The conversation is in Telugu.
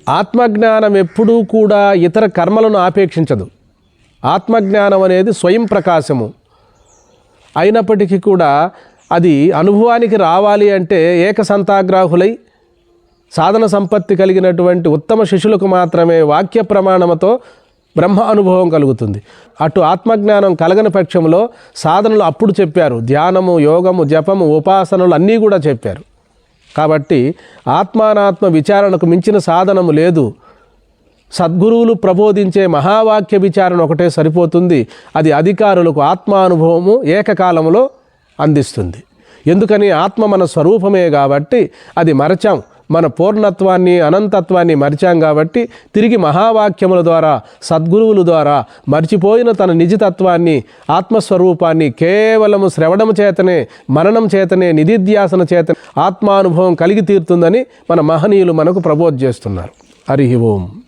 ఆత్మజ్ఞానం ఎప్పుడూ కూడా ఇతర కర్మలను ఆపేక్షించదు. ఆత్మజ్ఞానం అనేది స్వయం ప్రకాశము అయినప్పటికీ కూడా అది అనుభవానికి రావాలి అంటే ఏకసంతాగ్రాహులై సాధన సంపత్తి కలిగినటువంటి ఉత్తమ శిష్యులకు మాత్రమే వాక్య ప్రమాణముతో బ్రహ్మ అనుభవం కలుగుతుంది. అటు ఆత్మజ్ఞానం కలగని పక్షంలో సాధనలు అప్పుడు చెప్పారు. ధ్యానము, యోగము, జపము, ఉపాసనలు అన్నీ కూడా చెప్పారు. కాబట్టి ఆత్మానాత్మ విచారణకు మించిన సాధనము లేదు. సద్గురువులు ప్రబోధించే మహావాక్య విచారణ ఒకటే సరిపోతుంది. అది అధికారులకు ఆత్మానుభవము ఏకకాలంలో అందిస్తుంది. ఎందుకని ఆత్మ మన స్వరూపమే కాబట్టి అది మరచాం. మన పూర్ణత్వాన్ని అనంతత్వాన్ని మరిచాం కాబట్టి తిరిగి మహావాక్యముల ద్వారా సద్గురువుల ద్వారా మర్చిపోయిన తన నిజతత్వాన్ని ఆత్మస్వరూపాన్ని కేవలము శ్రవణము చేతనే మననం చేతనే నిధిధ్యాసన చేతనే ఆత్మానుభవం కలిగి తీరుతుందని మన మహనీయులు మనకు ప్రబోధ చేస్తున్నారు. హరి ఓం.